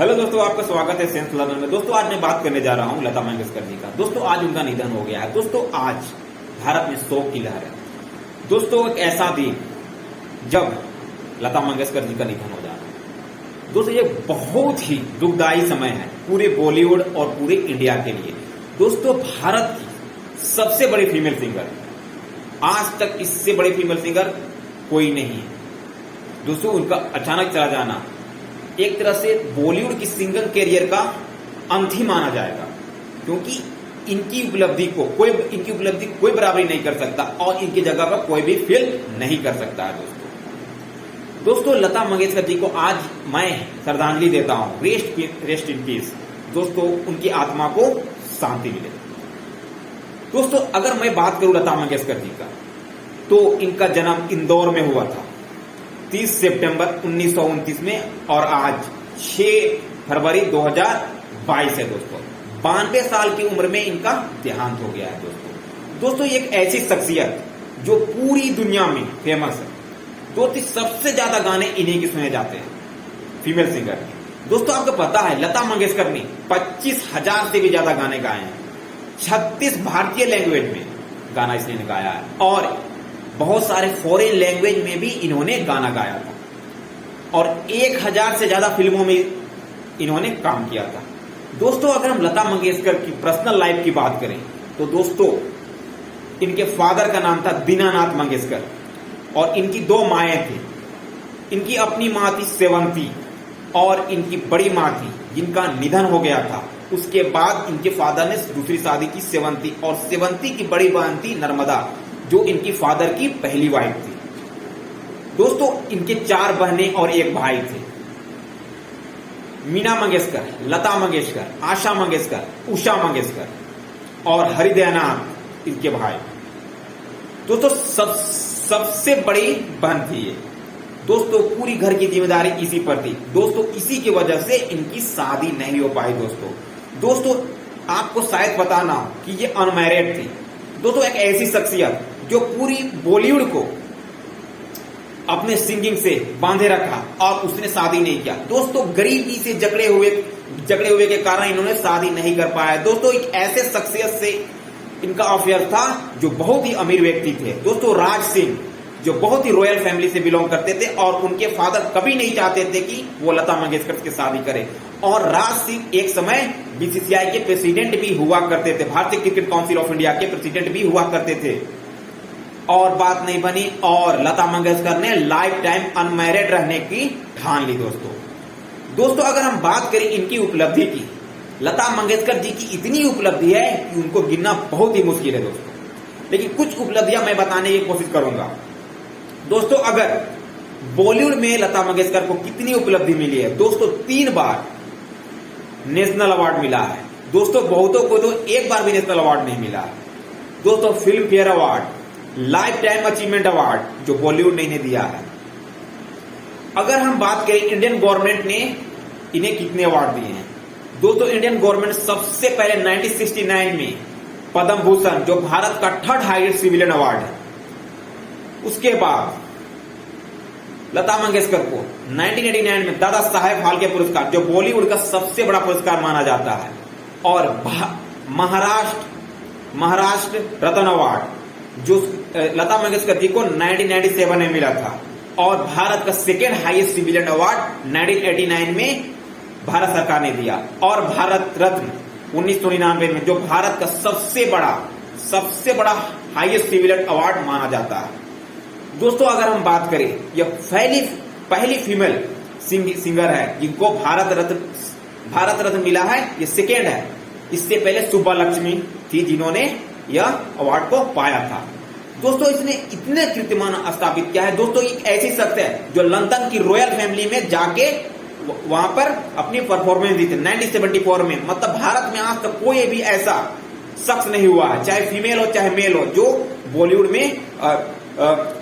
Hello दोस्तों, आपका स्वागत है सेंस लर्नर में। दोस्तों आज मैं बात करने जा रहा हूं लता मंगेशकर जी का। दोस्तों आज उनका निधन हो गया है। दोस्तों आज भारत में शोक की लहर है। दोस्तों एक ऐसा दिन जब लता मंगेशकर जी का निधन हो जाना, दोस्तों ये बहुत ही दुखदायी समय है पूरे बॉलीवुड और पूरे इंडिया के लिए। दोस्तों भारत की सबसे बड़ी फीमेल सिंगर, आज तक इससे बड़ी फीमेल सिंगर कोई नहीं है। दोस्तों उनका अचानक चला जाना एक तरह से बॉलीवुड की सिंगर कैरियर का अंत ही माना जाएगा, क्योंकि इनकी उपलब्धि कोई बराबरी नहीं कर सकता और इनकी जगह पर कोई भी फिल नहीं कर सकता है। दोस्तों लता मंगेशकर जी को आज मैं श्रद्धांजलि देता हूं। Rest in peace. दोस्तों उनकी आत्मा को शांति मिले। दोस्तों अगर मैं बात करूं लता मंगेशकर जी का, तो इनका जन्म इंदौर में हुआ था 30 सितंबर 1929 में और आज 6 फरवरी 2022 है। दोस्तों 92 साल की उम्र में इनका देहांत हो गया है। दोस्तों ये एक ऐसी शख्सियत जो पूरी दुनिया में फेमस है। दोस्तों सबसे ज्यादा गाने इन्हीं के सुने जाते हैं, फीमेल सिंगर। दोस्तों आपको पता है लता मंगेशकर ने 25,000 से भी ज्यादा गाने गाए हैं। 36 भारतीय लैंग्वेज में गाना इसने गाया है और बहुत सारे फॉरेन लैंग्वेज में भी इन्होंने गाना गाया था और 1000 से ज्यादा फिल्मों में इन्होंने काम किया था। दोस्तों अगर हम लता मंगेशकर की पर्सनल लाइफ की बात करें तो दोस्तों इनके फादर का नाम था दीनानाथ मंगेशकर और इनकी 2 माएँ थी। इनकी अपनी माँ थी सेवंती और इनकी बड़ी माँ थी जिनका निधन हो गया था। उसके बाद इनके फादर ने दूसरी शादी की सेवंती, और सेवंती की बड़ी बहन थी नर्मदा जो इनकी फादर की पहली वाइफ थी। दोस्तों इनके 4 बहनें और 1 भाई थे। मीना मंगेशकर, लता मंगेशकर, आशा मंगेशकर, उषा मंगेशकर और हरिदयानाथ इनके भाई। दोस्तों सबसे बड़ी बहन थी ये। दोस्तों पूरी घर की जिम्मेदारी इसी पर थी। दोस्तों इसी की वजह से इनकी शादी नहीं हो पाई। दोस्तों आपको शायद पता ना हो कि ये अनमैरिड थी। दोस्तों एक ऐसी शख्सियत जो पूरी बॉलीवुड को अपने सिंगिंग से बांधे रखा और उसने शादी नहीं किया। दोस्तों गरीबी से जकड़े हुए के कारण इन्होंने शादी नहीं कर पाया। दोस्तों एक ऐसे शख्सियत से इनका अफेयर था जो बहुत ही अमीर व्यक्ति थे। दोस्तों राज सिंह जो बहुत ही रॉयल फैमिली से बिलोंग करते थे और उनके फादर कभी नहीं चाहते थे कि वो लता मंगेशकर से शादी करे। और राज सिंह एक समय बीसीसीआई के प्रेसिडेंट भी हुआ करते थे, भारतीय क्रिकेट काउंसिल ऑफ इंडिया के प्रेसिडेंट भी हुआ करते थे, और बात नहीं बनी और लता मंगेशकर ने लाइफ टाइम अनमैरिड रहने की ठान ली। दोस्तों अगर हम बात करें इनकी उपलब्धि की, लता मंगेशकर जी की इतनी उपलब्धि है कि उनको गिनना बहुत ही मुश्किल है दोस्तों, लेकिन कुछ उपलब्धियां मैं बताने की कोशिश करूंगा। दोस्तों अगर बॉलीवुड में लता मंगेशकर को कितनी उपलब्धि मिली है, दोस्तों 3 बार नेशनल अवार्ड मिला है। दोस्तों बहुतों को तो 1 बार भी नेशनल अवार्ड नहीं मिला। दोस्तों film fair award, life time achievement award जो बॉलीवुड ने इन्हें दिया है। अगर हम बात करें इंडियन गवर्नमेंट ने इन्हें कितने अवार्ड दिए हैं, दोस्तों इंडियन गवर्नमेंट सबसे पहले 1969 में पद्म भूषण जो भारत का 3rd हाईएस्ट सिविलियन अवार्ड है, उसके बाद लता मंगेशकर को 1989 में दादा साहेब फाल्के पुरस्कार जो बॉलीवुड का सबसे बड़ा पुरस्कार माना जाता है, और महाराष्ट्र रत्न अवार्ड जो लता मंगेशकर जी को 1997 में मिला था, और भारत का 2nd हाईएस्ट सिविलियन अवार्ड 1989 में भारत सरकार ने दिया, और भारत रत्न 1999 में जो भारत का सबसे बड़ा हाईएस्ट सिविलियन अवार्ड माना जाता है। दोस्तों अगर हम बात करें, यह पहली फीमेल सिंगर है जिनको भारत रत्न मिला है, ये 2nd है। इससे पहले सुब्बा लक्ष्मी थी जिन्होंने यह अवार्ड को पाया था। दोस्तों इसने इतने कीर्तिमान स्थापित किया है। दोस्तों एक ऐसी शख्स है जो लंदन की रॉयल फैमिली में जाके वहां पर अपनी परफॉर्मेंस दी थी 1974 में। मतलब भारत में आज तक कोई भी ऐसा शख्स नहीं हुआ है, चाहे फीमेल हो चाहे मेल हो, जो बॉलीवुड में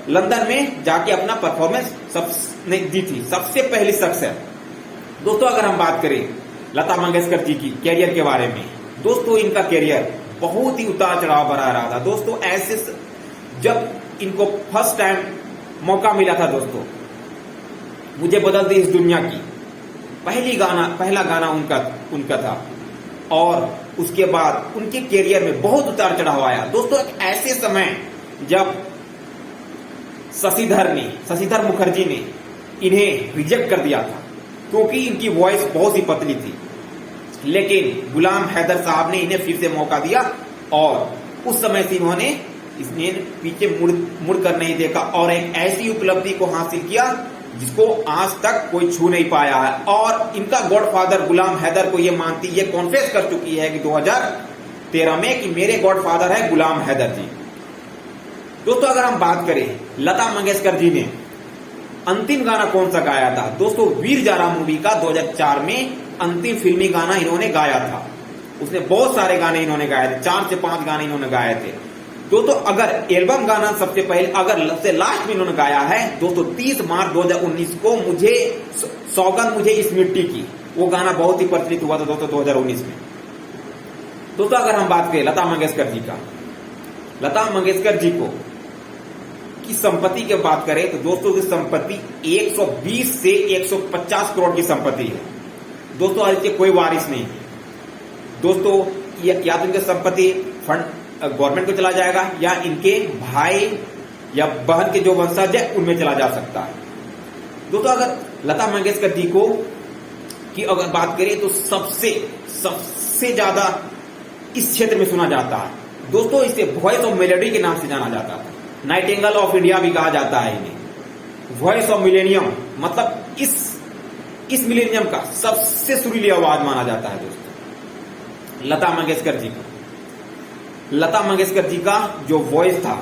लंदन में जाके अपना परफॉर्मेंस दी थी। सबसे पहली शख्स है। दोस्तों अगर हम बात करें लता मंगेशकर जी की कैरियर के बारे में, दोस्तों इनका कैरियर बहुत ही उतार चढ़ाव भरा रहा था। दोस्तों ऐसे जब इनको फर्स्ट टाइम मौका मिला था, दोस्तों मुझे बदल दी इस दुनिया की, पहला गाना उनका था। और उसके बाद उनके कैरियर में बहुत उतार चढ़ाव आया। दोस्तों एक ऐसे समय जब शशिधर मुखर्जी ने इन्हें रिजेक्ट कर दिया था क्योंकि इनकी वॉइस बहुत ही पतली थी, लेकिन गुलाम हैदर साहब ने इन्हें फिर से मौका दिया और उस समय से इसने पीछे मुड़ कर नहीं देखा और एक ऐसी उपलब्धि को हासिल किया जिसको आज तक कोई छू नहीं पाया है। और इनका गॉडफादर गुलाम हैदर को ये कॉन्फेस कर चुकी है कि 2013 में कि मेरे गॉडफादर है गुलाम हैदर जी। दोस्तों अगर हम बात करें लता मंगेशकर जी ने अंतिम गाना कौन सा गाया था, दोस्तों वीर जारा मूवी का 2004 में अंतिम फिल्मी गाना इन्होंने गाया था। उसने बहुत सारे गाने इन्होंने गाए थे, 4 से 5 गाने इन्होंने गाए थे। दोस्तों अगर एल्बम गाना सबसे पहले अगर सबसे लास्ट में इन्होंने गाया है दोस्तों 30 मार्च 2019 को मुझे सौगंध मुझे इस मिट्टी की, वो गाना बहुत ही प्रचलित हुआ था दोस्तों 2019 में। दोस्तों अगर हम बात करें लता मंगेशकर जी का, लता मंगेशकर जी को की संपत्ति की बात करें तो दोस्तों की संपत्ति 120 से 150 करोड़ की संपत्ति है। दोस्तों आज के कोई वारिस नहीं है दोस्तों, या तो इनकी संपत्ति फंड गवर्नमेंट को चला जाएगा या इनके भाई या बहन के जो वंशज है उनमें चला जा सकता है। दोस्तों अगर लता मंगेशकर जी को की अगर बात करें तो सबसे ज्यादा इस क्षेत्र में सुना जाता है दोस्तों, इसे वॉइस ऑफ मेलोडी के नाम से जाना जाता है। नाइटिंगेल ऑफ इंडिया भी कहा जाता है इन्हें। वॉइस ऑफ मिलेनियम मतलब इस मिलेनियम का सबसे सुरीली आवाज माना जाता है दोस्तों लता मंगेशकर जी को। लता मंगेशकर जी का जो वॉइस था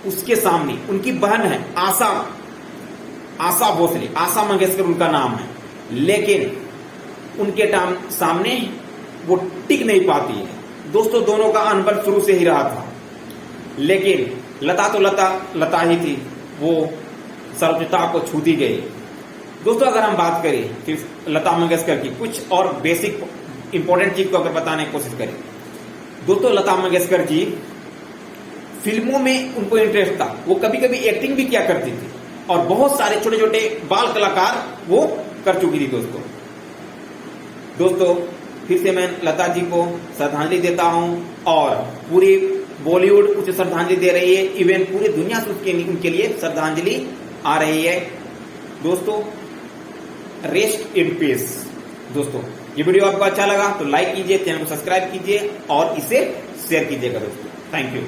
उसके सामने उनकी बहन है आशा भोसले, आशा मंगेशकर उनका नाम है, लेकिन उनके सामने वो टिक नहीं पाती है। दोस्तों दोनों का अनबन शुरू से ही रहा था, लेकिन लता तो लता ही थी, वो सर्वोच्चता को छूती गई। दोस्तों अगर हम बात करें फिर लता मंगेशकर की कुछ और बेसिक इंपॉर्टेंट चीज को अगर बताने की कोशिश करें, दोस्तों लता मंगेशकर जी फिल्मों में उनको इंटरेस्ट था, वो कभी कभी एक्टिंग भी किया करती थी और बहुत सारे छोटे छोटे बाल कलाकार वो कर चुकी थी दोस्तों फिर से मैं लता जी को श्रद्धांजलि देता हूं और पूरी बॉलीवुड उसे श्रद्धांजलि दे रही है, इवन पूरी दुनिया से उनके लिए श्रद्धांजलि आ रही है। दोस्तों रेस्ट इन पीस। दोस्तों ये वीडियो आपको अच्छा लगा तो लाइक कीजिए, चैनल को सब्सक्राइब कीजिए और इसे शेयर कीजिएगा दोस्तों। Thank you.